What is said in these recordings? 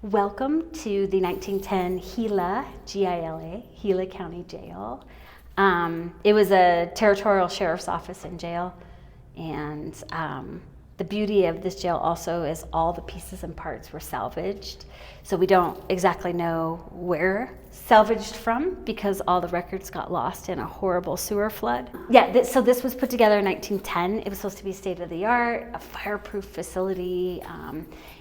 Welcome to the 1910 Gila, Gila, Gila County Jail. It was a territorial sheriff's office and jail, and the beauty of this jail also is all the pieces and parts were salvaged. So we don't exactly know where salvaged from because all the records got lost in a horrible sewer flood. Yeah, so this was put together in 1910. It was supposed to be state of the art, a fireproof facility.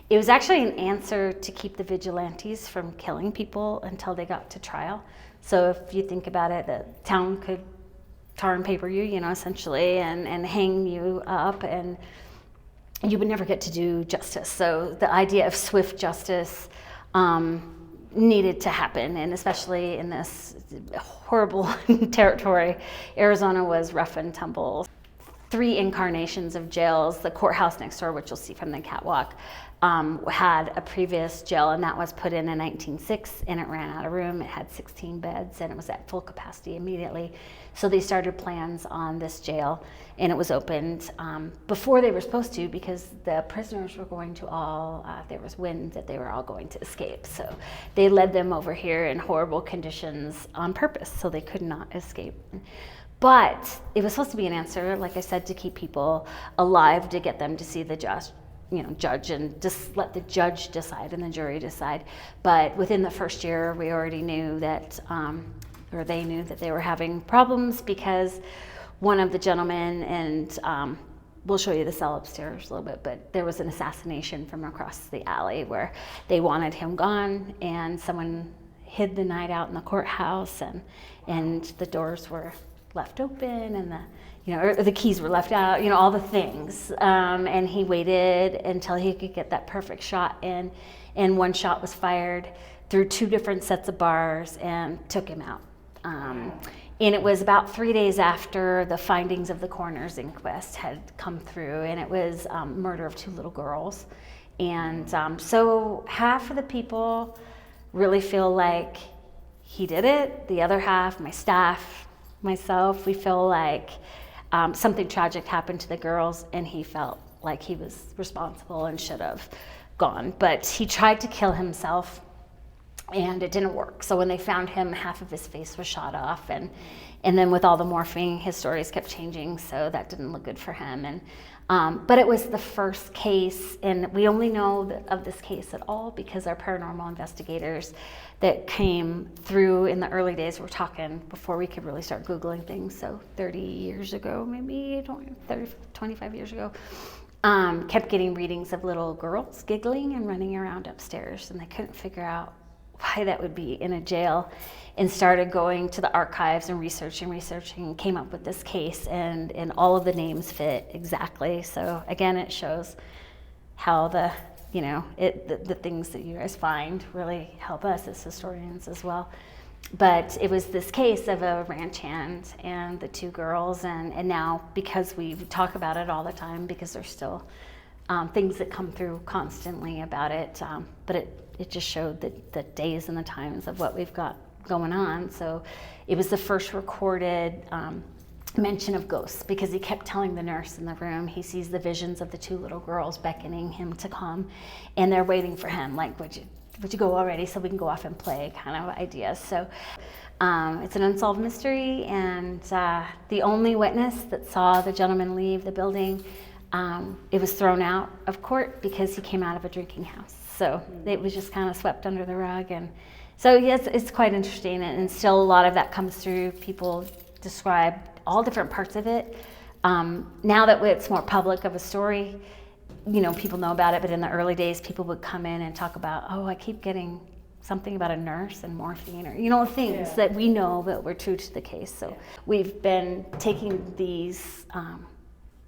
It was actually an answer to keep the vigilantes from killing people until they got to trial. So if you think about it, the town could tar and paper you, essentially, and hang you up, and you would never get to do justice. So the idea of swift justice needed to happen, and especially in this horrible territory. Arizona was rough and tumble. 3 incarnations of jails. The courthouse next door, which you'll see from the catwalk, had a previous jail, and that was put in 1906, and it ran out of room. It had 16 beds, and it was at full capacity immediately. So they started plans on this jail, and it was opened before they were supposed to, because the prisoners were going to all, there was wind that they were all going to escape. So they led them over here in horrible conditions on purpose, so they could not escape. But it was supposed to be an answer, like I said, to keep people alive, to get them to see the judge, and just let the judge decide and the jury decide. But within the first year, we already knew that, or they knew that they were having problems, because one of the gentlemen, and we'll show you the cell upstairs a little bit, but there was an assassination from across the alley where they wanted him gone, and someone hid the night out in the courthouse, and the doors were left open, and or the keys were left out, all the things. And he waited until he could get that perfect shot in, and one shot was fired through 2 different sets of bars and took him out. And it was about 3 days after the findings of the coroner's inquest had come through, and it was murder of 2 little girls. And so half of the people really feel like he did it. The other half, my staff, myself, we feel like something tragic happened to the girls, and he felt like he was responsible and should have gone. But he tried to kill himself, and it didn't work. So when they found him, half of his face was shot off, and then with all the morphine, his stories kept changing, so that didn't look good for him. And but it was the first case, and we only know of this case at all because our paranormal investigators that came through in the early days, we're talking before we could really start Googling things, so 30 years ago, maybe 25 years ago, kept getting readings of little girls giggling and running around upstairs, and they couldn't figure out why that would be in a jail, and started going to the archives and researching, and came up with this case, and all of the names fit exactly. So again, it shows how the things that you guys find really help us as historians as well. But it was this case of a ranch hand and the 2 girls, and now, because we talk about it all the time, because there's still things that come through constantly about it, but it just showed the days and the times of what we've got going on. So it was the first recorded mention of ghosts, because he kept telling the nurse in the room he sees the visions of the 2 little girls beckoning him to come, and they're waiting for him, like, would you go already so we can go off and play, kind of idea. So it's an unsolved mystery, and the only witness that saw the gentleman leave the building, it was thrown out of court because he came out of a drinking house. So it was just kind of swept under the rug. And so yes, it's quite interesting, and still a lot of that comes through. People describe all different parts of it. Now that it's more public of a story, people know about it, but in the early days, people would come in and talk about, I keep getting something about a nurse and morphine, or things that we know that were true to the case. So we've been taking these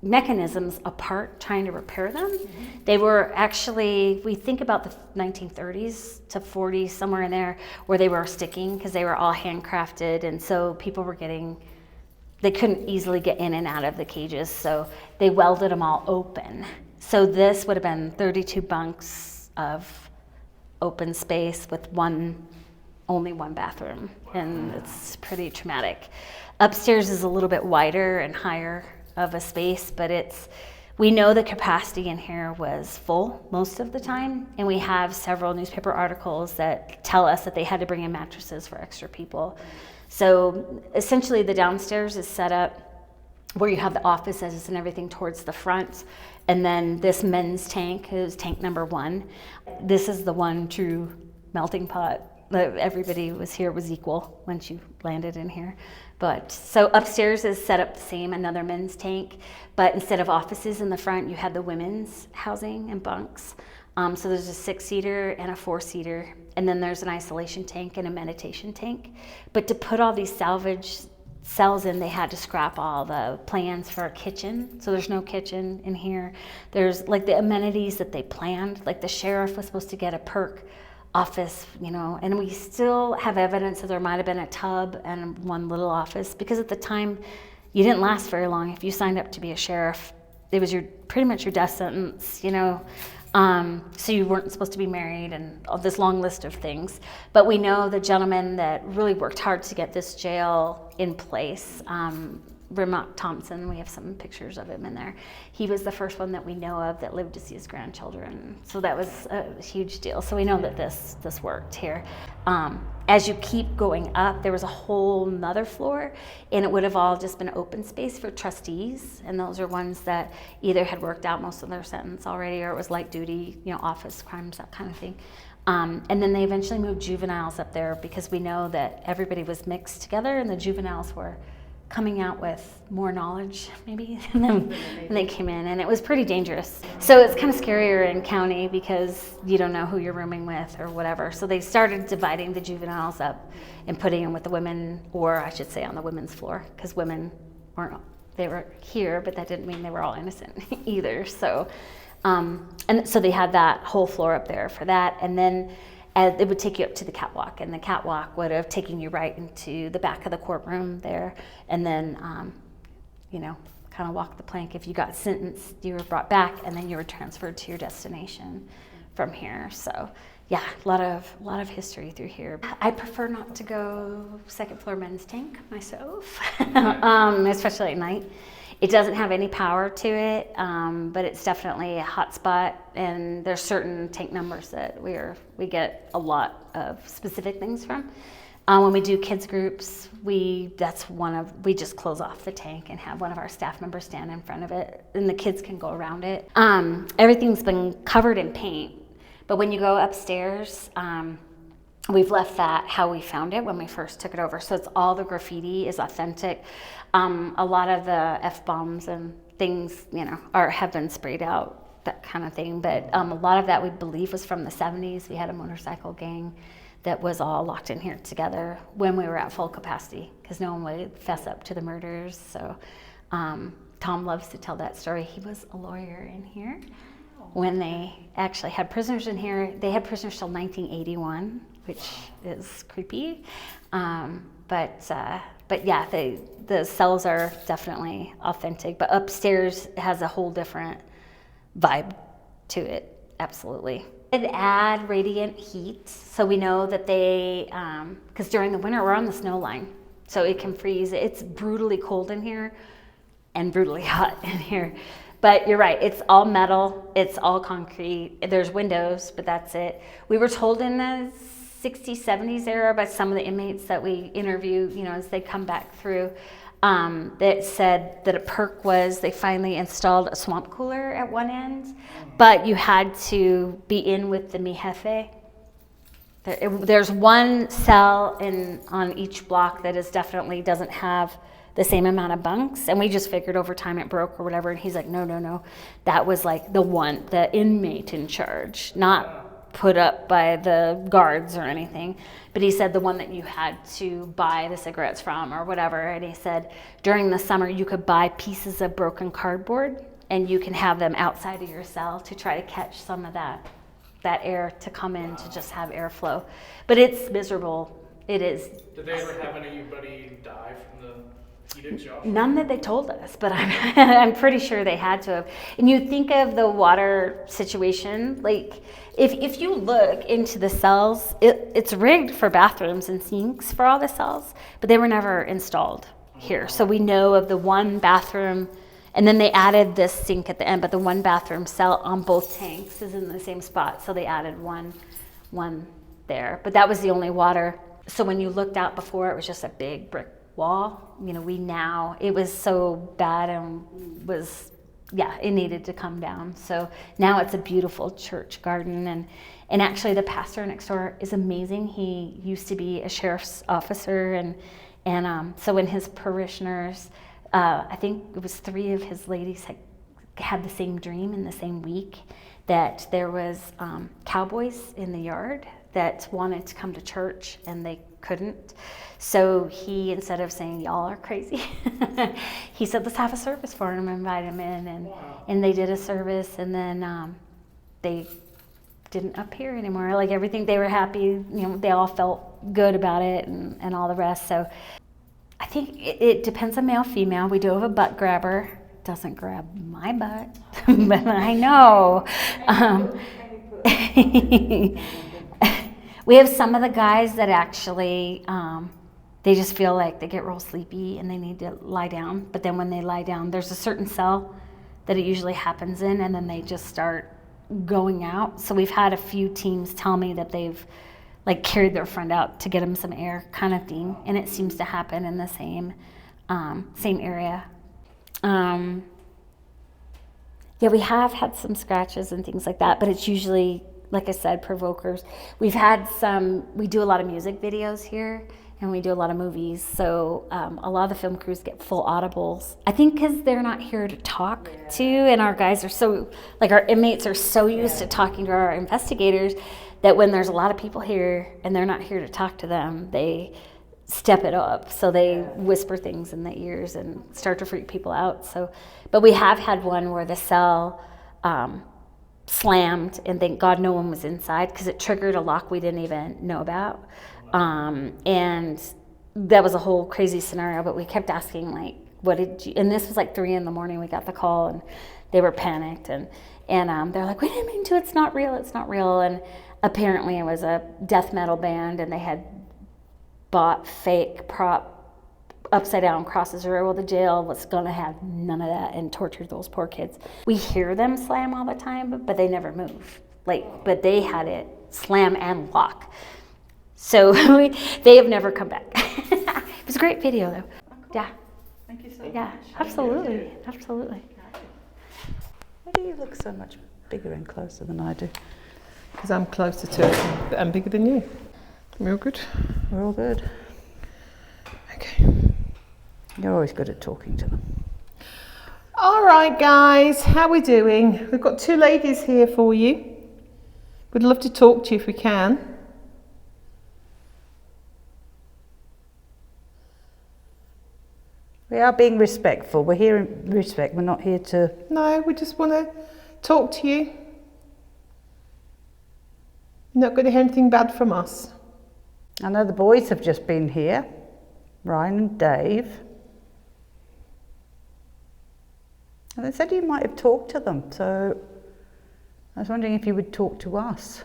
mechanisms apart, trying to repair them. Mm-hmm. They were actually, we think about the 1930s to 40s, somewhere in there, where they were sticking, because they were all handcrafted, and so people were they couldn't easily get in and out of the cages, so they welded them all open. So this would have been 32 bunks of open space with only one bathroom, and it's pretty traumatic. Upstairs is a little bit wider and higher of a space, but We know the capacity in here was full most of the time, and we have several newspaper articles that tell us that they had to bring in mattresses for extra people. So essentially the downstairs is set up where you have the offices and everything towards the front, and then this men's tank is tank number 1. This is the one true melting pot. Everybody was equal once you landed in here. But so upstairs is set up the same, another men's tank, but instead of offices in the front, you had the women's housing and bunks. So there's a 6-seater and a 4-seater, and then there's an isolation tank and a meditation tank. But to put all these salvage cells in, they had to scrap all the plans for a kitchen. So there's no kitchen in here. There's like the amenities that they planned, like the sheriff was supposed to get a perk office, and we still have evidence that there might have been a tub and one little office, because at the time you didn't last very long. If you signed up to be a sheriff, it was pretty much your death sentence, so you weren't supposed to be married and all this long list of things. But we know the gentleman that really worked hard to get this jail in place, Vermont Thompson, we have some pictures of him in there. He was the first one that we know of that lived to see his grandchildren. So that was a huge deal. So we know that this worked here. As you keep going up, there was a whole nother floor, and it would have all just been open space for trustees. And those are ones that either had worked out most of their sentence already, or it was light duty, office crimes, that kind of thing. And then they eventually moved juveniles up there, because we know that everybody was mixed together, and the juveniles were coming out with more knowledge maybe than they came in, and it was pretty dangerous. So it's kind of scarier in county because you don't know who you're rooming with or whatever. So they started dividing the juveniles up and putting them with the women, or I should say on the women's floor, because women they were here, but that didn't mean they were all innocent either. So and so they had that whole floor up there for that, and then it would take you up to the catwalk, and the catwalk would have taken you right into the back of the courtroom there, and then, kind of walk the plank. If you got sentenced, you were brought back, and then you were transferred to your destination from here. So, yeah, a lot of history through here. I prefer not to go second floor men's tank myself, especially at night. It doesn't have any power to it, but it's definitely a hot spot, and there's certain tank numbers that we get a lot of specific things from. When we do kids groups, we just close off the tank and have one of our staff members stand in front of it, and the kids can go around it. Everything's been covered in paint, but when you go upstairs, we've left that how we found it when we first took it over. So it's all the graffiti is authentic. A lot of the F-bombs and things, have been sprayed out, that kind of thing. But a lot of that we believe was from the 70s. We had a motorcycle gang that was all locked in here together when we were at full capacity, because no one would fess up to the murders. So Tom loves to tell that story. He was a lawyer in here when they actually had prisoners in here. They had prisoners till 1981, which is creepy. But yeah, the cells are definitely authentic. But upstairs has a whole different vibe to it, absolutely. It add radiant heat, so we know that they, because during the winter we're on the snow line, so it can freeze. It's brutally cold in here and brutally hot in here. But you're right, it's all metal, it's all concrete. There's windows, but that's it. We were told in the 60s, 70s era by some of the inmates that we interview, as they come back through, that said that a perk was they finally installed a swamp cooler at one end, but you had to be in with the mi jefe. There's one cell on each block that definitely doesn't have the same amount of bunks, and we just figured over time it broke or whatever, and he's like, no, that was like the inmate in charge, not put up by the guards or anything, but he said the one that you had to buy the cigarettes from or whatever. And he said during the summer you could buy pieces of broken cardboard and you can have them outside of your cell to try to catch some of that air to come in, to just have airflow. But it's miserable. It is. Did they ever have anybody die from the heat exhaustion? None that they told us, but I'm pretty sure they had to have. And you think of the water situation, like if you look into the cells, it's rigged for bathrooms and sinks for all the cells, but they were never installed here. So we know of the one bathroom And then they added this sink at the end, but the one bathroom cell on both tanks is in the same spot. So they added one there, but that was the only water. So when you looked out before, it was just a big brick wall. You know, it was so bad and it needed to come down. So now it's a beautiful church garden, and actually the pastor next door is amazing. He used to be a sheriff's officer, and so when his parishioners, I think it was 3 of his ladies had the same dream in the same week, that there was cowboys in the yard that wanted to come to church and they couldn't. So he, instead of saying y'all are crazy, he said let's have a service for him and invite him in, and they did a service, and then they didn't appear anymore. Like everything, they were happy. You know, they all felt good about it and all the rest. So I think it depends on male, female. We do have a butt grabber. Doesn't grab my butt, but I know. We have some of the guys that actually, they just feel like they get real sleepy and they need to lie down. But then when they lie down, there's a certain cell that it usually happens in, and then they just start going out. So we've had a few teams tell me that they've like carried their friend out to get them some air, kind of thing, and it seems to happen in the same area. We have had some scratches and things like that, but it's usually, like I said, provokers. We do a lot of music videos here, and we do a lot of movies, so a lot of the film crews get full audibles. I think because they're not here to talk to, and our guys are so, like our inmates are so used to talking to our investigators that when there's a lot of people here and they're not here to talk to them, they step it up. So they whisper things in the ears and start to freak people out. So, but we have had one where the cell slammed, and thank God no one was inside, because it triggered a lock we didn't even know about. And that was a whole crazy scenario, but we kept asking, like, what did you, and this was like 3 a.m, we got the call, and they were panicked, and they're like, we didn't mean to, it's not real. And apparently it was a death metal band, and they had bought fake prop upside down crosses. Well, the jail was gonna have none of that and tortured those poor kids. We hear them slam all the time, but they never move. But they had it slam and lock. So they have never come back. It was a great video, though. Yeah. Thank you so much. Yeah, absolutely. Why do you look so much bigger and closer than I do? Because I'm closer to it and bigger than you. We're all good? We're all good. Okay. You're always good at talking to them. All right, guys, how we doing? We've got 2 ladies here for you. We'd love to talk to you if we can. We are being respectful. We're here in respect. We're not here to... No, we just want to talk to you. You're not going to hear anything bad from us. I know the boys have just been here, Ryan and Dave. And they said you might have talked to them, so I was wondering if you would talk to us.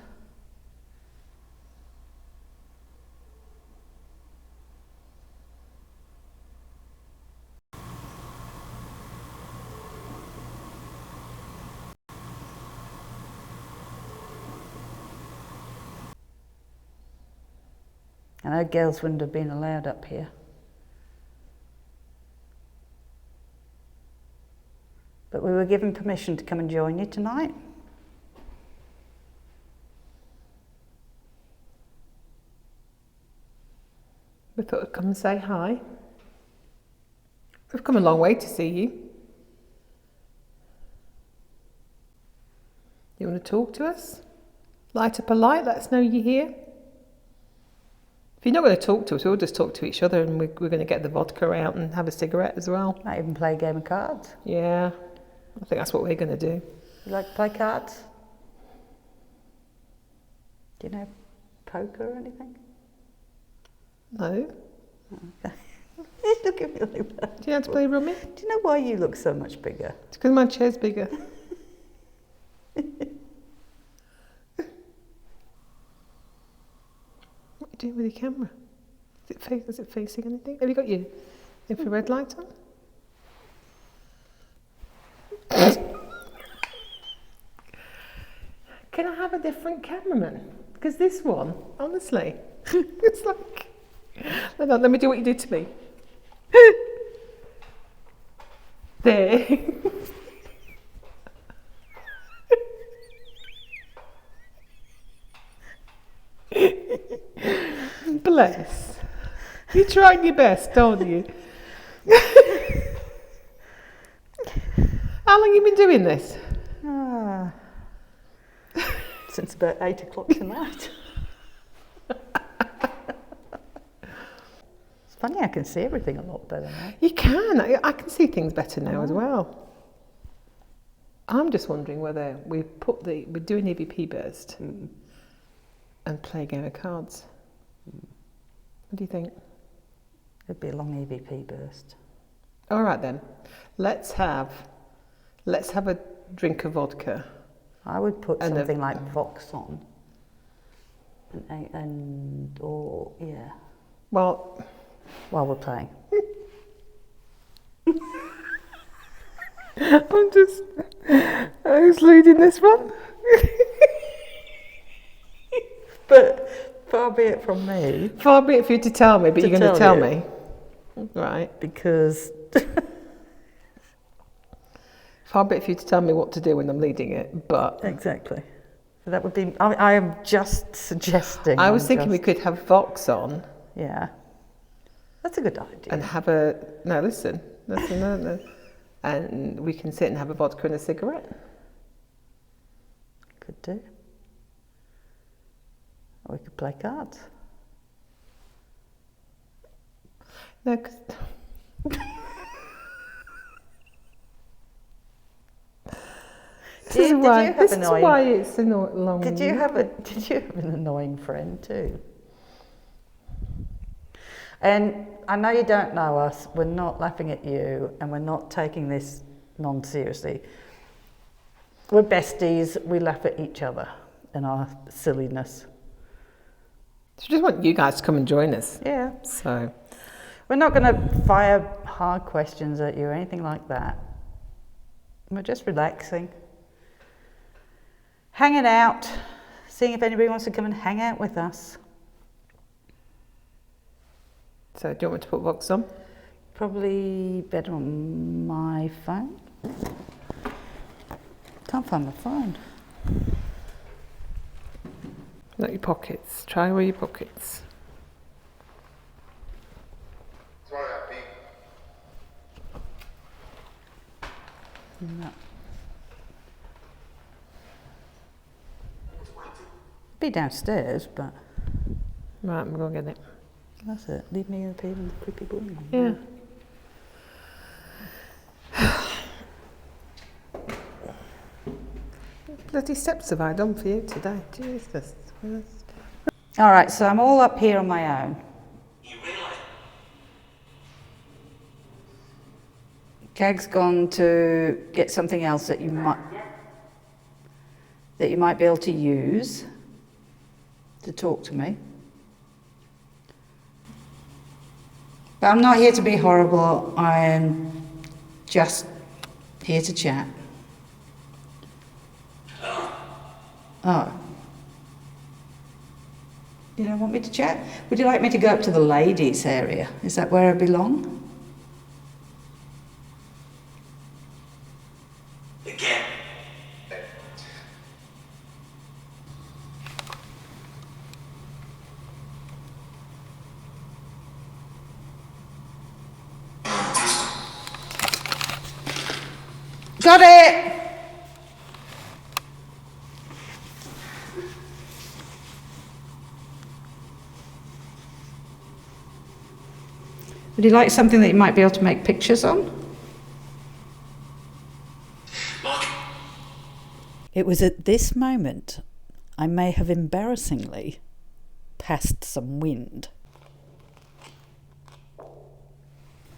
I know girls wouldn't have been allowed up here. But we were given permission to come and join you tonight. We thought we'd come and say hi. We've come a long way to see you. You want to talk to us? Light up a light, let us know you're here. If you're not going to talk to us, we'll just talk to each other, and we're going to get the vodka out and have a cigarette as well. Might even play a game of cards. Yeah, I think that's what we're going to do. You like to play cards? Do you know poker or anything? No. Oh, okay. Look at me like that. Do you know how to play rummy? Do you know why you look so much bigger? It's because my chair's bigger. What are you doing with your camera? Is it facing anything? Have you got your infrared light on? Can I have a different cameraman? Because this one, honestly, it's like... Hold on, let me do what you did to me. There. Bless. You're trying your best, aren't you? How long have you been doing this? Since about 8 o'clock tonight. It's funny, I can see everything a lot better now. You can. I can see things better now as well. I'm just wondering whether we're doing EVP burst and play a game of cards. What do you think? It'd be a long EVP burst. All right then. Let's have a drink of vodka. I would put And something like Vox on. Yeah, Well, while we're playing. Who's leading this one? But far be it from me, Far be it for you to tell me, but To you're going to tell tell you. me. Right. because Far be it for you to tell me what to do when I'm leading it, but exactly. So that would be. I am just suggesting. I was thinking we could have Vox on Yeah, that's a good idea. and have a... No, listen, no. And we can sit and have a vodka and a cigarette. Could do. Or we could play cards. No, 'cause... This is why it's a long... Did you have an annoying friend too? And I know you don't know us. We're not laughing at you, and we're not taking this non-seriously. We're besties. We laugh at each other and our silliness. I just want you guys to come and join us. Yeah. So, We're not going to fire hard questions at you or anything like that. We're just relaxing. Hanging out, seeing if anybody wants to come and hang out with us. do you want me to put Vox on? Probably better on my phone. Can't find my phone. Not your pockets. Try with your pockets. No. Be downstairs, but Right, I'm going to get it. that's it. Leave me up here in the creepy room. Yeah. Bloody steps have I done for you today? Jesus Christ. All right, so I'm all up here on my own. Gag's gone to get something else that you might be able to use to talk to me. But I'm not here to be horrible. I am just here to chat. Oh. You don't want me to chat? Would you like me to go up to the ladies' area? Is that where I belong? Again. Got it! Would you like something that you might be able to make pictures on? Mark. It was at this moment I may have embarrassingly passed some wind.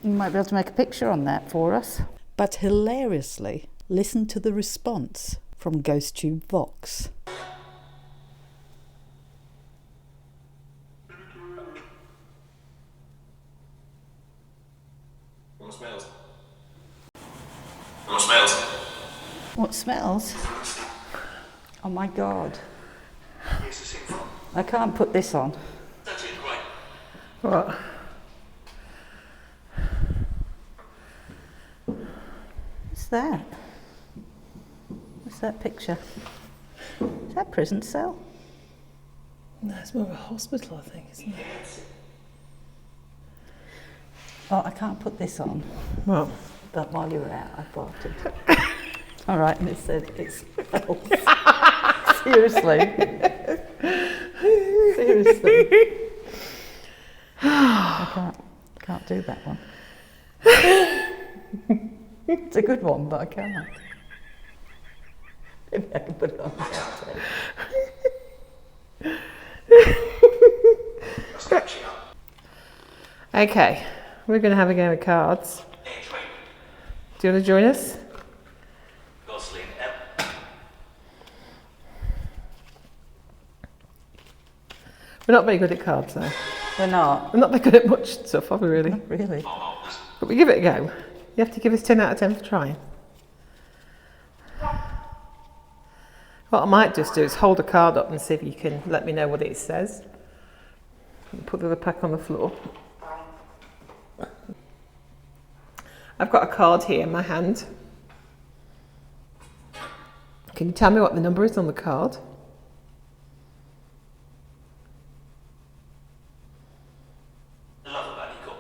You might be able to make a picture on that for us. But hilariously, listen to the response from GhostTube Vox. What smells? What smells? What smells? Oh my God. Here's the scene from. I can't put this on. That's it, right. What? What's that? What's that picture? Is that a prison cell? No, it's more of a hospital, I think, isn't it? Oh, I can't put this on. What? But while you were out, I bought it. All right, and it said it's false. Seriously. Seriously. I can't do that one. It's a good one, but I can't. Maybe I can put it on the outside. That's catching up. Okay, we're going to have a game of cards. Do you want to join us? Gosling, We're not very good at cards, though. We're not. We're not very good at much stuff, are we, really? Not really. But we give it a go. You have to give us 10 out of 10 for trying. What I might just do is hold a card up and see if you can let me know what it says. Put the other pack on the floor. I've got a card here in my hand. Can you tell me what the number is on the card? love about you,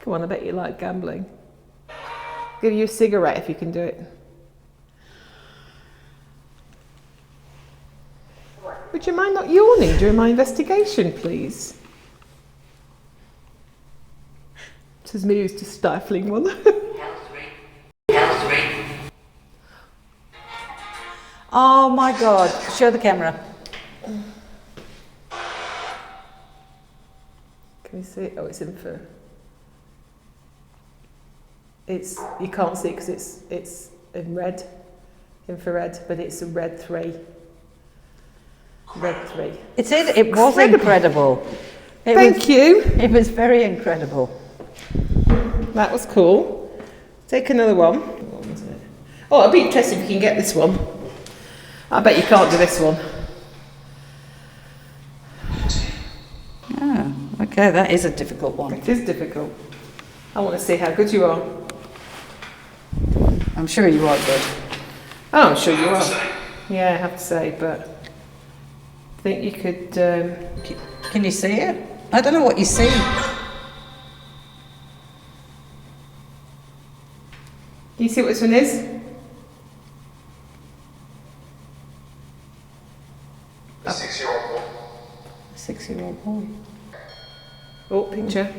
Come on, I bet you like gambling. Give you a cigarette if you can do it. Would you mind not yawning during my investigation, please? This is me who's just stifling one. Oh my God. Show the camera. Can you see it? Oh, it's infrared. You can't see it because it's in red, infrared, but it's a red 3. Red 3. It said it was incredible. Thank you. It was very incredible. That was cool. Take another one. What was it? Oh, it'll be interesting if you can get this one. I bet you can't do this one. Oh, okay, that is a difficult one. It is difficult. I want to see how good you are. I'm sure you are good. Oh, I'm sure you are. Yeah, I have to say, but I think you could. Can you see it? I don't know what you see. Can you see what this one is? A 6-year-old boy. A 6-year-old boy. Oh, picture.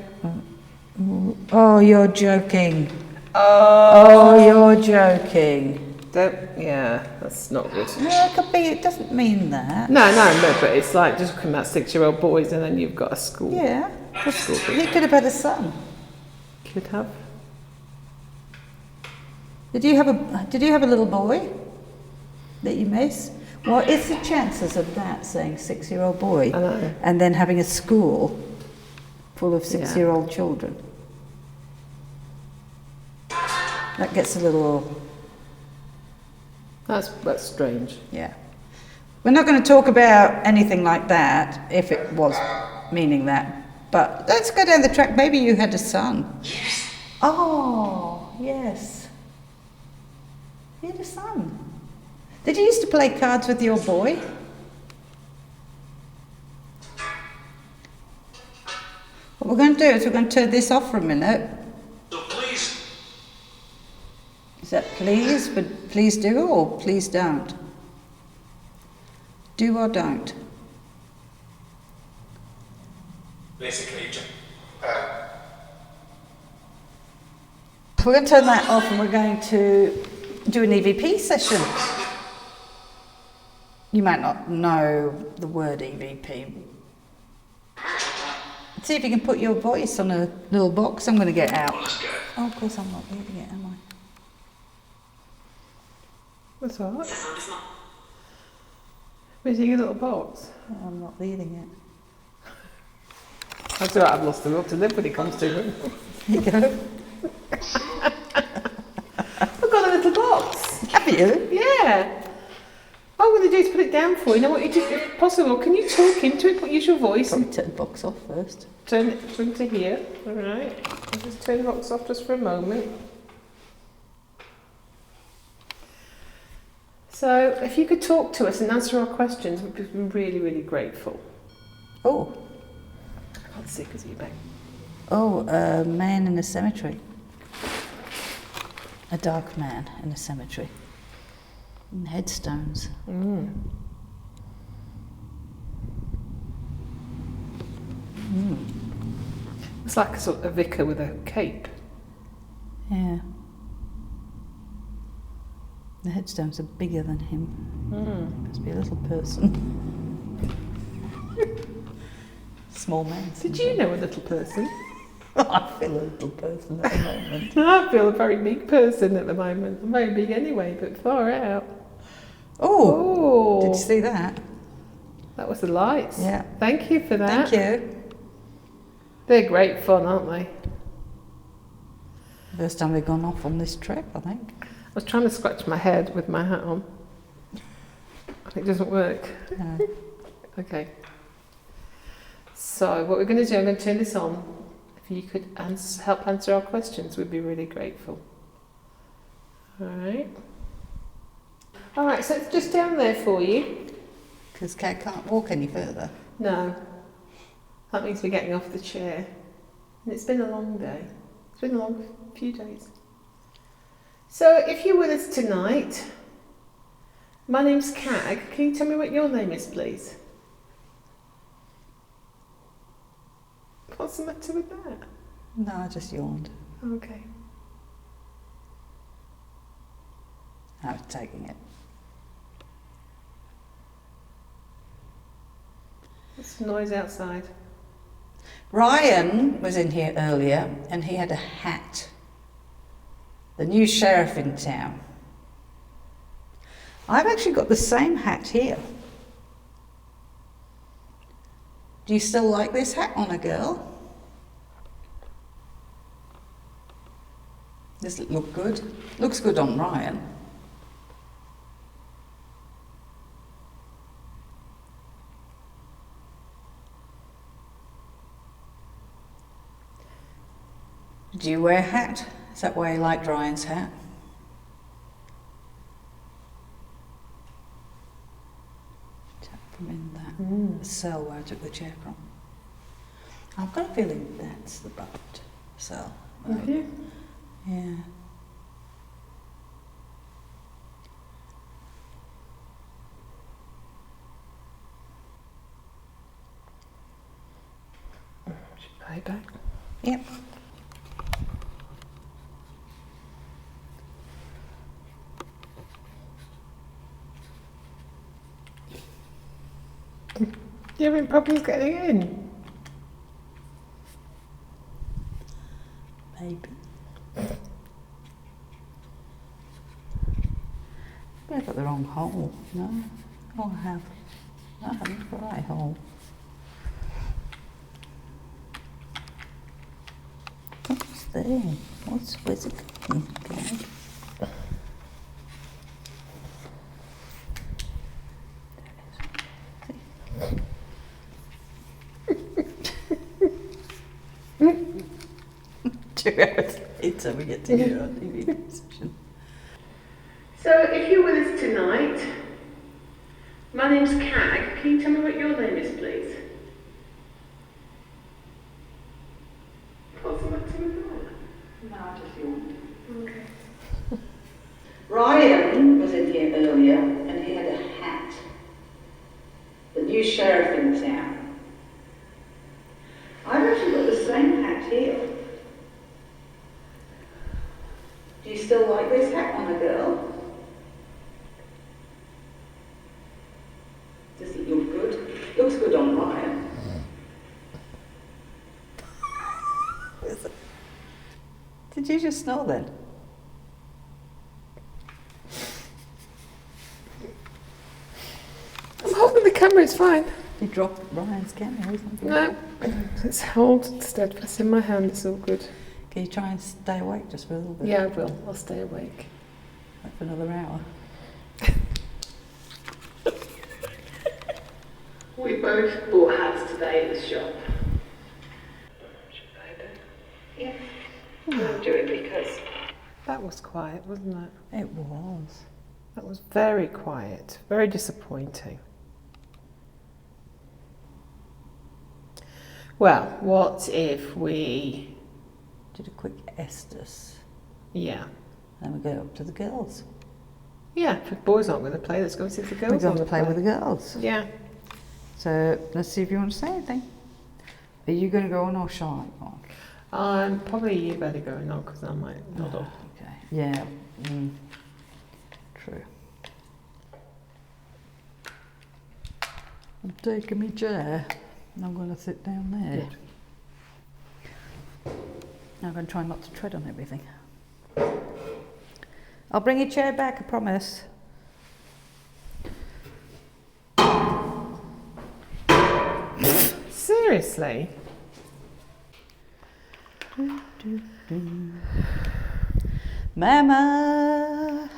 Oh, you're joking. Oh, you're joking. Yeah, that's not good. No, it could be. It doesn't mean that. No, but it's like just looking at 6-year-old boys and then you've got a school. Yeah. A school He could have had a son. Could have. Did you have a little boy that you miss? What is the chances of that saying 6-year-old boy I know. and then having a school full of 6-year-old children? That gets a little. That's strange. Yeah. We're not going to talk about anything like that if it was meaning that. But let's go down the track. Maybe you had a son. Yes. Oh, yes. You had a son. Did you used to play cards with your boy? What we're going to do is we're going to turn this off for a minute. So please. Is that please? But please do or please don't? Do or don't? Basically, We're going to turn that off and we're going to do an EVP session. You might not know the word EVP. See if you can put your voice on a little box. I'm going to get out. let's go. Oh, of course I'm not reading it, am I? That's all right. Where's your little box? Oh, I'm not reading it. That's all right, I've lost the will to live when it comes to it. Here you go. I've got a little box. Have you? Yeah. What I'm going to do is put it down for you. Now, what you do, if possible, can you talk into it? Use your voice Probably and turn the box off first. turn it to here. All right. I'll just turn the box off just for a moment. So, if you could talk to us and answer our questions, we'd be really, really grateful. Oh, I can't see because of your back. oh, a man in a cemetery. A dark man in a cemetery. And headstones. It's like a sort of a vicar with a cape. Yeah. The headstones are bigger than him. Must be a little person. Small man. Did you know a little person? I feel a little person at the moment. I feel a very big person at the moment. I'm very big anyway, but far out. Oh, did you see that? That was the lights. Yeah. Thank you for that. Thank you. They're great fun, aren't they? First time we've gone off on this trip, I think. I was trying to scratch my head with my hat on. It doesn't work. No. Okay. So what we're going to do, I'm going to turn this on. If you could help answer our questions, we'd be really grateful. All right. All right, so it's just down there for you. Because Cat can't walk any further. No. That means we're getting off the chair. And it's been a long day. It's been a long few days. So if you're with us tonight, my name's Cag. Can you tell me what your name is, please? What's the matter with that? No, I just yawned. Okay. I was taking it. What's the noise outside? Ryan was in here earlier and he had a hat. The new sheriff in town. I've actually got the same hat here. Do you still like this hat on a girl? Does it look good? Looks good on Ryan. Do you wear a hat? Is that why you liked Ryan's hat? Tap from in that cell where I took the chair from. I've got a feeling that's the right cell. Have you? Yeah. Should play back. Yep. You having problems getting in? Maybe. I've got the wrong hole. No? Oh, I have. No, I haven't got the right hole. What's there? Where's it going? Okay. It's we get to hear our DVD session. So if you're with us tonight, my name's Cag. Can you tell me what your name is, please? What's the matter with that? No, I just yawned. Okay. Ryan was in here earlier and he had a hat. The new sheriff in town. I've actually got the same hat here. Do you still like this hat on a girl? Does it look good? Looks good on Ryan. Did you just snore then? I'm holding the camera, it's fine. You dropped Ryan's camera or something? No, it's held steadfast in my hand, it's all good. Can you try and stay awake just for a little bit? Yeah, I will. I'll stay awake. Like for another hour. We both bought hats today at the shop. Yeah. We'll do it because... That was quiet, wasn't it? It was. That was very quiet, very disappointing. Well, what if we... Did a quick Estes. Yeah. Then we go up to the girls. Yeah, if the boys aren't going to play, let's go and see if the girls We're going want to play with the girls. Yeah. So let's see if you want to say anything. Are you going to go on or shall I go on? Probably you better go now because I might nod off. Okay. Yeah. True. I'm taking my chair and I'm going to sit down there. Yeah. I'm going to try not to tread on everything. I'll bring your chair back, I promise. Seriously? Mama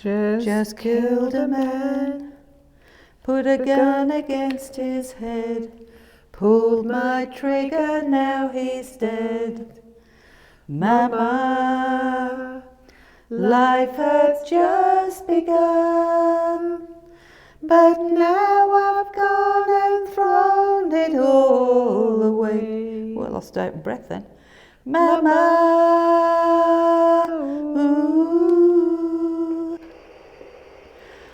just killed a man, put a gun against his head, pulled my trigger, now he's dead. Mama, life has just begun, but now I've gone and thrown it all away. Well, I lost out of breath then. Mama, ooh,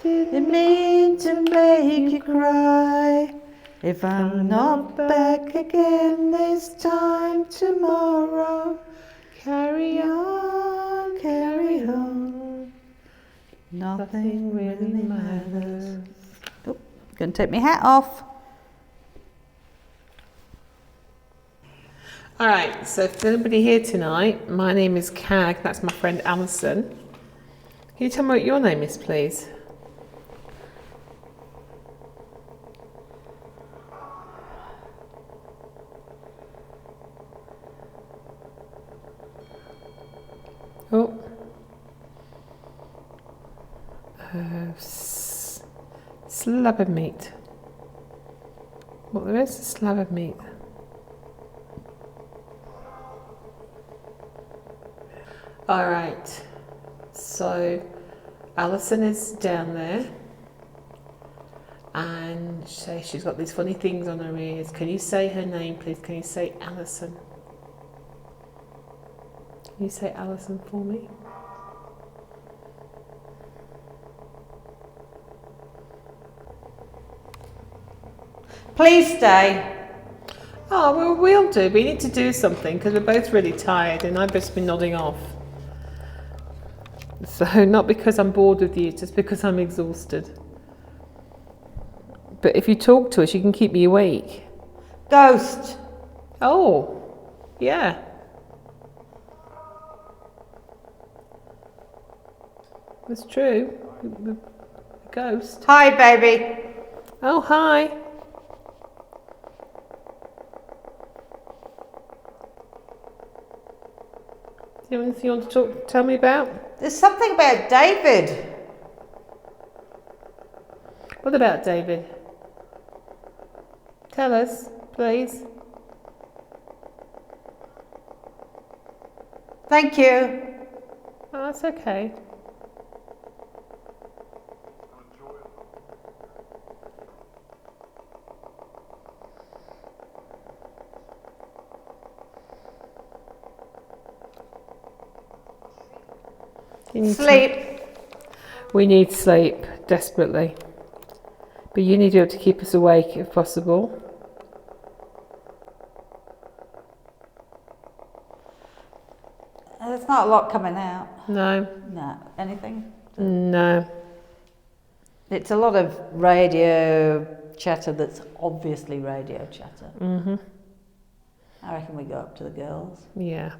didn't mean to make you cry. If I'm not back again this time tomorrow, carry on, carry on. Nothing really matters. Oh, gonna take my hat off. All right, so if there's anybody here tonight, my name is Cag, that's my friend Alison. Can you tell me what your name is, please? Oh. Slab of meat. What there is? A slab of meat. All right, so Alison is down there and she's got these funny things on her ears. Can you say her name, please? Can you say Alison? Can you say Alison for me? Please stay. Oh, well, we'll do. We need to do something because we're both really tired and I've just been nodding off. So not because I'm bored with you, just because I'm exhausted. But if you talk to us, you can keep me awake. Ghost. Oh, yeah. That's true. The ghost. Hi, baby. Oh, hi. Do you have anything you want to tell me about? There's something about David. What about David? Tell us, please. Thank you. Oh, that's okay. Sleep. We need sleep, desperately. But you need to be able to keep us awake if possible. There's not a lot coming out. No. No. Anything? No. It's a lot of radio chatter that's obviously radio chatter. Mm-hmm. I reckon we go up to the girls. Yeah.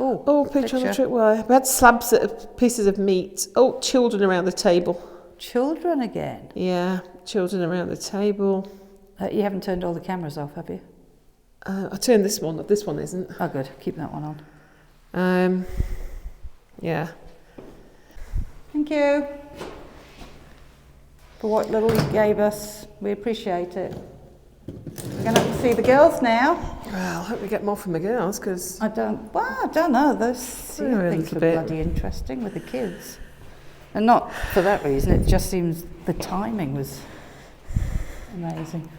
Oh, Picture on the tripwire. We had slabs of pieces of meat. Oh, children around the table. Children again. Yeah, children around the table. You haven't turned all the cameras off, have you? I turned this one. This one isn't. Oh, good. Keep that one on. Yeah. Thank you for what little you gave us. We appreciate it. We're going to have to see the girls now. Well, I hope we get more from the girls, because... I don't know. Those Yeah, a things little were bit. bloody interesting with the kids. And not for that reason, it just seems the timing was amazing.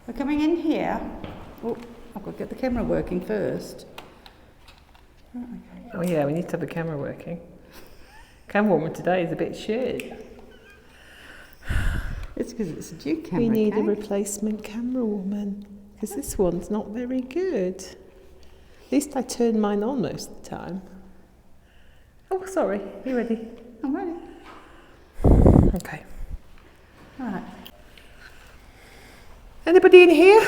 We're coming in here. Oh, I've got to get the camera working first. Right, okay. Oh yeah, we need to have the camera working. Camera woman today is a bit shit. It's because it's a new camera. We need a okay? replacement camera woman, because this one's not very good. At least I turn mine on most of the time. Oh, sorry. You ready? I'm ready. Okay. Right. Anybody in here?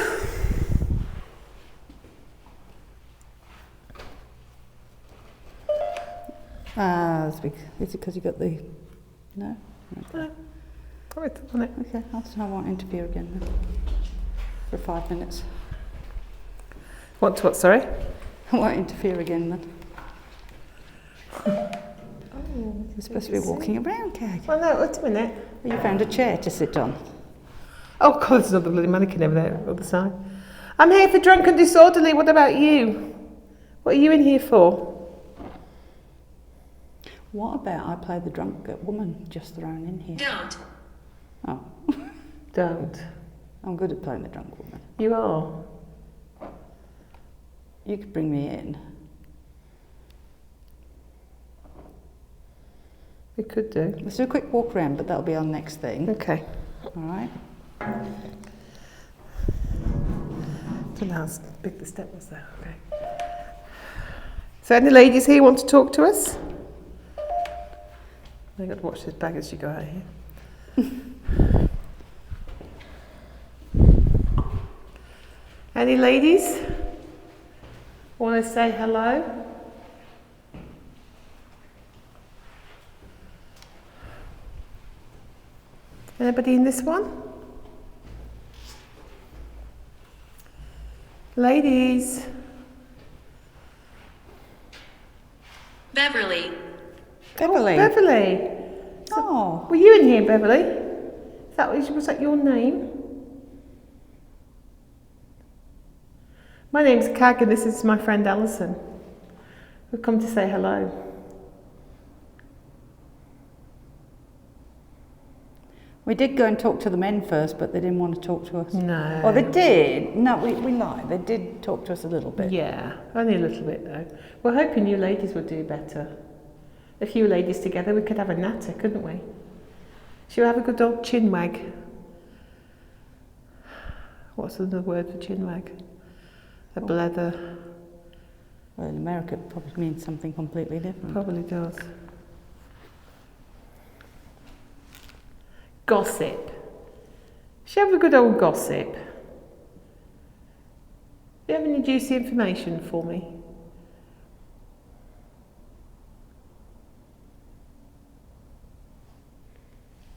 Is it because you got the... No? Okay. Probably on it. Okay, I won't interfere again then. For 5 minutes. What, sorry? I won't interfere again then. Oh, You're supposed to be walking around, Kag. well, no, wait a minute. You found a chair to sit on. Oh, God, there's another bloody mannequin over there on the other side. I'm here for Drunk and Disorderly. What about you? What are you in here for? What about I play the drunk woman just thrown in here? Don't. Oh, Don't. I'm good at playing the drunk woman. You are. You could bring me in. We could do. Let's do a quick walk around, but that'll be our next thing. Okay. All right. Don't know how big the step was there. Okay. So, any ladies here want to talk to us? I've got to watch this bag as you go out here. Any ladies want to say hello? Anybody in this one? Ladies. Beverly. Beverly. Oh, Beverly. Oh. Were you in here, Beverly? Was that your name? My name's Kag and this is my friend Alison. We've come to say hello. We did go and talk to the men first, but they didn't want to talk to us. No. Well, they did. No, we lied. They did talk to us a little bit. Yeah, only a little bit though. We're hoping you ladies would do better. A few ladies together, we could have a natter, couldn't we? Shall we have a good old chin wag? What's another word for chin wag? A blether. Well, in America, it probably means something completely different. Probably does. Gossip. Shall we have a good old gossip? Do you have any juicy information for me?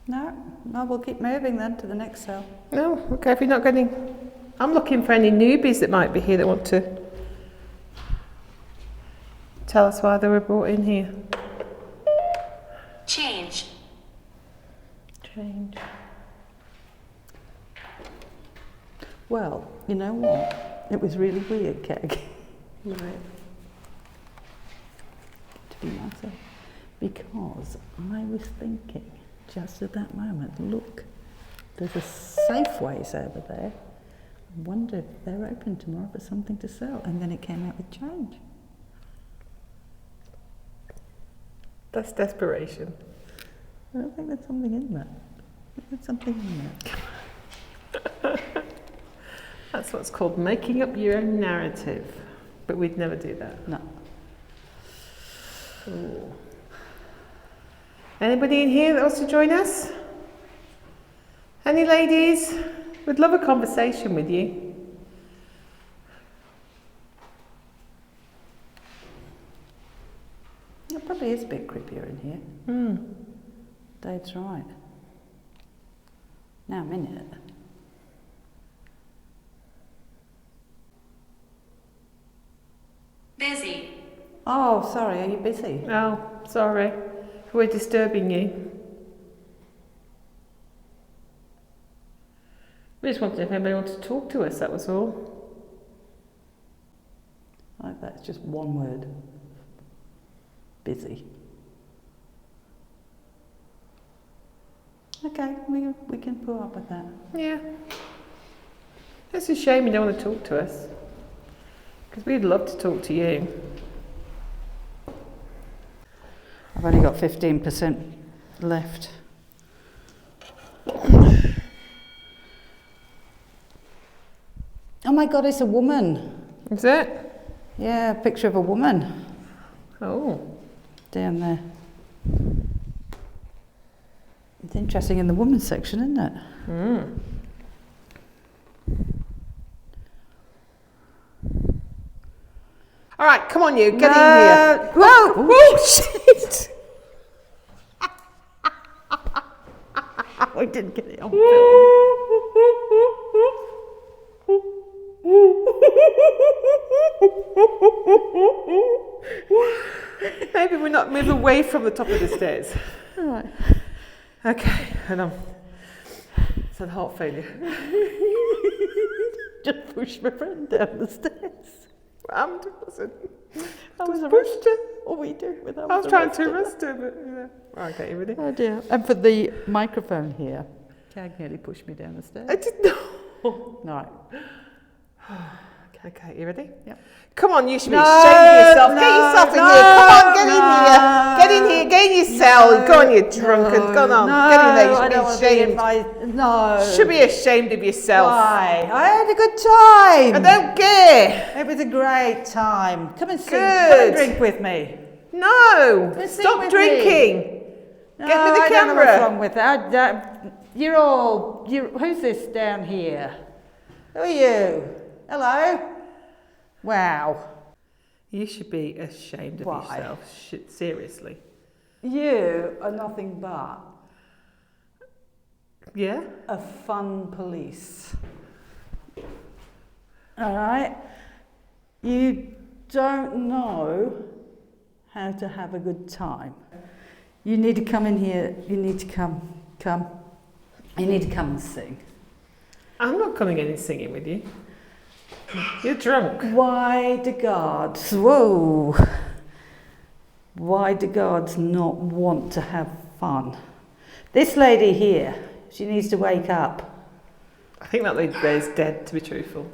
No, we'll keep moving then to the next cell. No? Okay, if you're not getting... I'm looking for any newbies that might be here that want to tell us why they were brought in here. Change. Change. Well, you know what? It was really weird, Keg, Right. to be myself, because I was thinking just at that moment, look, there's a Safeways over there. I wonder if they're open tomorrow for something to sell. And then it came out with change. That's desperation. I don't think there's something in that. I think there's something in that. That's what's called making up your own narrative. But we'd never do that. No. Ooh. Anybody in here that wants to join us? Any ladies? We'd love a conversation with you. It probably is a bit creepier in here. Dave's right. Now I'm in it. Oh, sorry, are you busy? Oh, sorry. We're disturbing you. We just wanted if anybody wanted to talk to us, that was all. Like that's just one word. Busy. Okay, we can put up with that. Yeah. It's a shame you don't want to talk to us. Because we'd love to talk to you. I've only got 15% left. Oh my God, it's a woman. Is it? Yeah, a picture of a woman Oh. down there. It's interesting in the women's section, isn't it? Mm. All right, come on, you, get in here. Whoa! Whoa, shit! I didn't get it on film. Maybe we're not move away from the top of the stairs. All right. Okay, hold on. It's a heart failure. Just push my friend down the stairs. I was pushed her. What were you doing with that? I was trying to arrest her, but yeah. Okay, you ready? Oh dear. And for the microphone here, Cag nearly pushed me down the stairs. I didn't know. Right. Okay, you ready? Yep. Come on, you should be No, ashamed of yourself. no, Get yourself in no, here. Come on, get in no, here. Get in here. Get in your cell. Go on, you drunken. Go on. No, Get in there. You I should don't be want to be in ashamed. my... No. Should be ashamed of yourself. Why? I had a good time. I don't care. It was a great time. Come and sing. Good. Come and drink with me. No. Let's sing Stop with drinking. No, Get me the I don't know what's camera. wrong with that. Who's this down here? Who are you? Hello? Wow. You should be ashamed of Why? yourself. Shit, seriously. You are nothing but Yeah? a fun police. All right? You don't know how to have a good time. You need to come in here. You need to come. You need to come and sing. I'm not coming in and singing with you. You're drunk. Why do guards, whoa, why do guards not want to have fun? This lady here, she needs to wake up. I think that lady there is dead, to be truthful.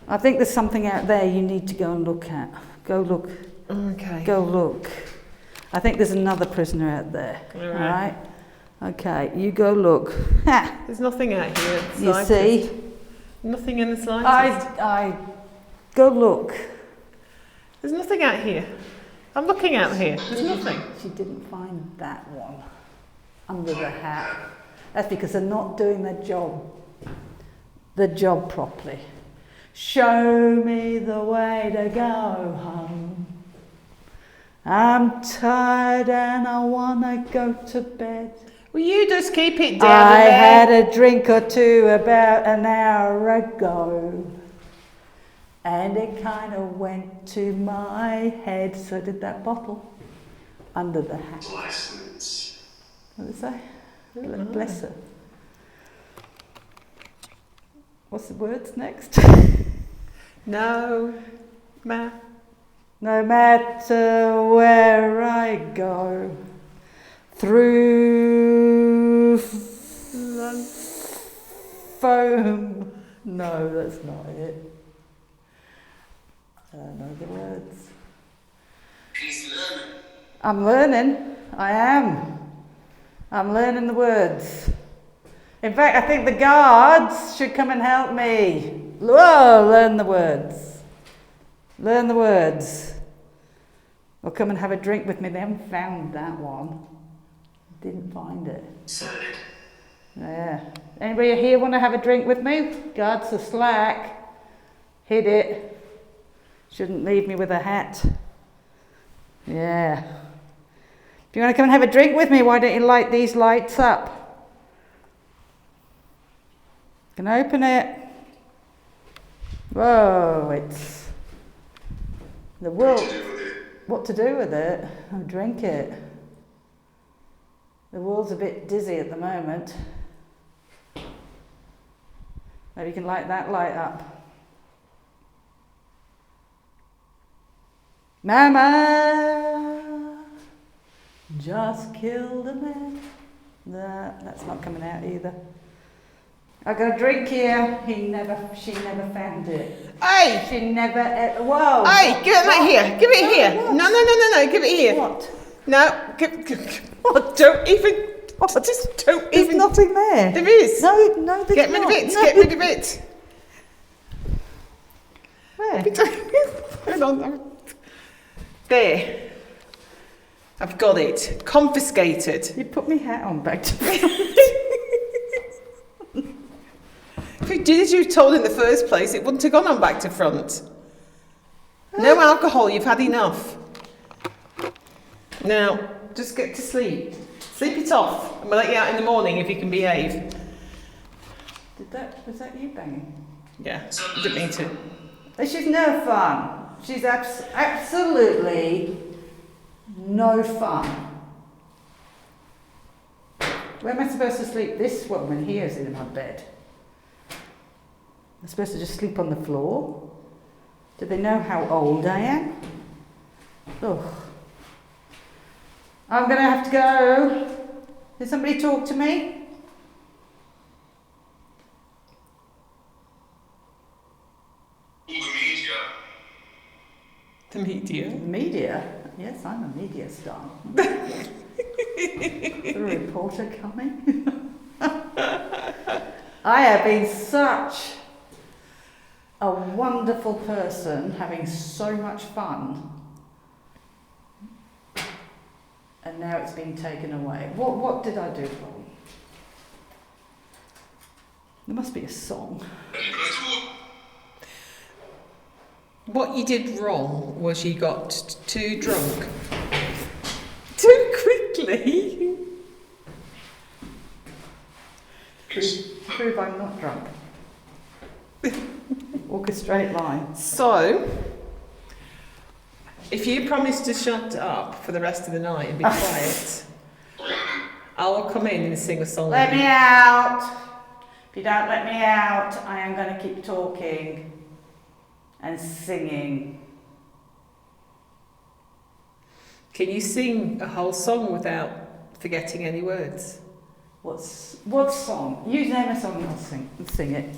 I think there's something out there you need to go and look at. Go look. Okay. Go look. I think there's another prisoner out there. All All right. right? Okay, you go look. Ha! There's nothing out here. in the You slightest. see? Nothing in the slightest. I go look. There's nothing out here. I'm looking out here. There's nothing. She didn't find that one under the hat. That's because they're not doing their job properly. Show me the way to go home. I'm tired and I wanna go to bed. Will you just keep it down I there? had a drink or two about an hour ago, and it kind of went to my head. So did that bottle under the hat. License. What did it say? Bless her. What's the words next? No matter where I go, through foam. No, that's not it. I don't know the words. She's learning. I'm learning. I am. I'm learning the words. In fact, I think the guards should come and help me. Whoa, learn the words. Learn the words. Or come and have a drink with me. They haven't found that one. Didn't find it. Solid. Yeah. Anybody here want to have a drink with me? Guards are slack. Hit it. Shouldn't leave me with a hat. Yeah. If you want to come and have a drink with me, why don't you light these lights up? Can I open it? Whoa, it's the world. What to do with it? what to do with it. I'll drink it. The wall's a bit dizzy at the moment. Maybe you can light that light up. Mama just killed a man. That's not coming out either. I got a drink here. She never found it. Hey! She never. Whoa! Hey! Give it back here. Give it here. What? No. Give it here. What? No. What? Don't even. What? Just don't There's even. nothing there. There is. No, there's Get not. rid of it. No. Get rid of it. Where? Hold on. There. I've got it. Confiscated. You put my hat on back to If you did as you were told in the first place, it wouldn't have gone on back to front. No alcohol, you've had enough. Now, just get to sleep. Sleep it off, and we'll let you out in the morning if you can behave. Was that you banging? Yeah, I didn't mean to. She's no fun. She's absolutely no fun. Where am I supposed to sleep? This woman here is in my bed. I'm supposed to just sleep on the floor? Do they know how old I am? Ugh. I'm going to have to go. Did somebody talk to me? The media. Media? Yes, I'm a media star. The reporter coming. I have been such a wonderful person, having so much fun, and now it's been taken away. What did I do wrong? There must be a song. What you did wrong was you got too drunk. Too quickly. Prove I'm not drunk. Walk a straight line. So, if you promise to shut up for the rest of the night and be quiet, I will come in and sing a song. Let me out. If you don't let me out, I am going to keep talking and singing. Can you sing a whole song without forgetting any words? What song? You name a song and I'll sing it.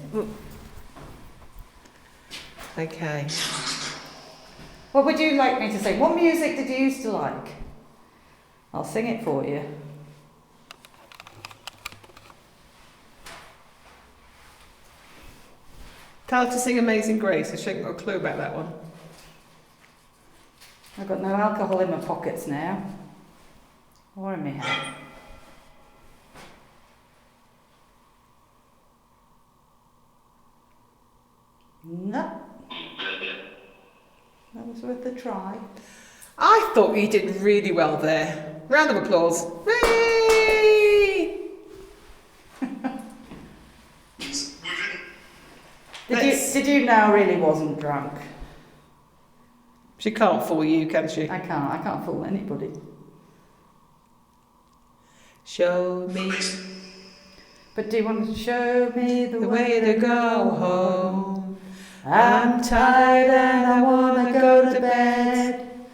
Okay. What would you like me to sing? What music did you used to like? I'll sing it for you. Tell her to sing Amazing Grace, so she ain't got a clue about that one. I've got no alcohol in my pockets now. Or in my hand. No. That was worth a try. I thought you did really well there. Round of applause. Hooray! Did you know I really wasn't drunk? She can't fool you, can she? I can't fool anybody. Show me But do you want to show me the way to go home. I'm tired and I want to go to bed.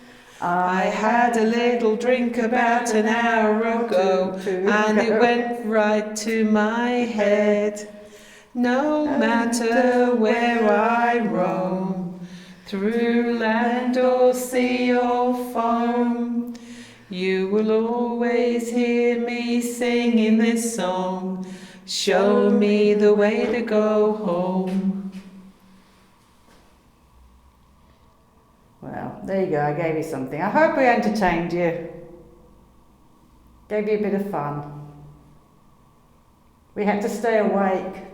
I had a little drink about an hour ago, and it went right to my head. No matter where I roam, through land or sea or foam, you will always hear me singing this song. Show me the way to go home. Well, there you go, I gave you something. I hope we entertained you. Gave you a bit of fun. We had to stay awake.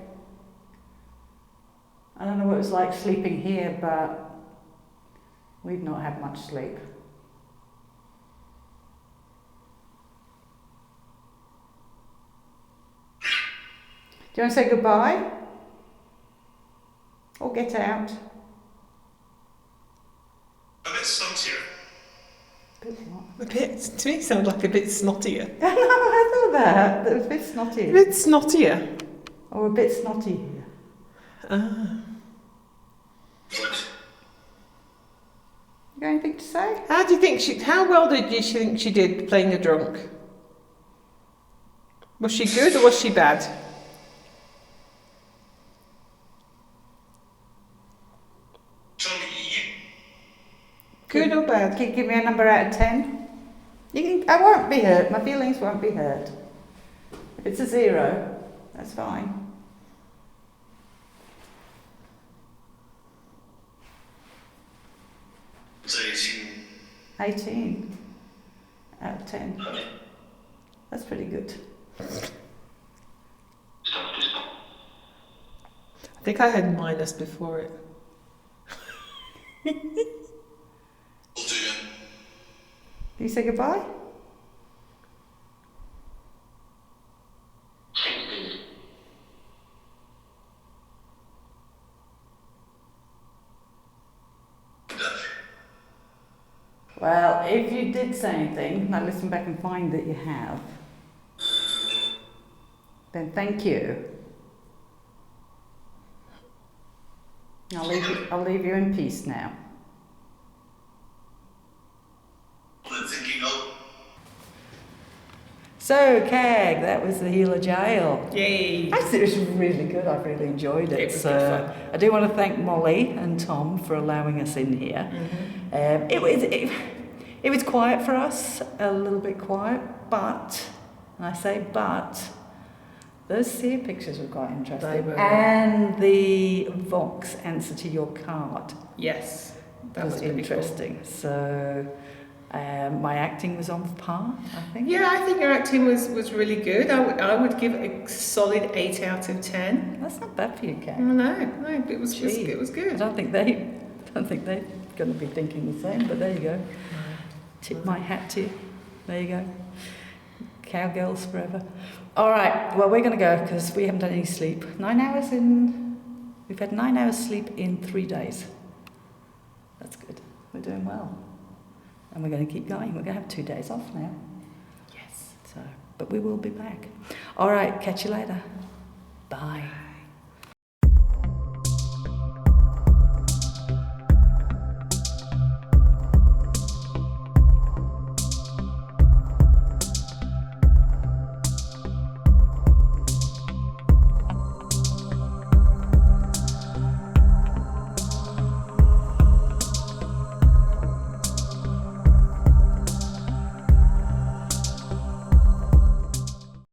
I don't know what it was like sleeping here, but we've not had much sleep. Do you want to say goodbye? Or get out? A bit stumped here. A bit, to me, sounds like a bit snottier. No, I thought that. It was a bit snotty. A bit snottier. Or a bit snotty here. Ah. What? You got anything to say? How well did you think she did playing a drunk? Was she good or was she bad? Good or bad? Can you give me a number out of 10? I won't be hurt. My feelings won't be hurt. If it's a 0, that's fine. So you 18 out of 10. That's pretty good. I think I had minus before it. Can you say goodbye? Well, if you did say anything, now listen back and find that you have, then thank you. I'll leave you in peace now. So, Kag, that was the Gila Jail. Yay! Actually, it was really good. I really enjoyed it. It was good fun. I do want to thank Molly and Tom for allowing us in here. It was quiet for us, a little bit quiet, but, and I say but, those seer pictures were quite interesting. They were. And the Vox answer to your card Yes, that was was pretty interesting. So, my acting was on par, I think. Cool. Yeah, I think your acting was really good. I would give it a solid 8 out of 10. That's not bad for you, Kag. No, it was I good. don't think they're going to be thinking the same, but there you go. Tip my hat to you. There you go. Cowgirls forever. All right, well, we're going to go because we haven't done any sleep. We've had 9 hours sleep in 3 days. That's good. We're doing well. And we're going to keep going. We're going to have 2 days off now. Yes. But we will be back. All right, catch you later. Bye.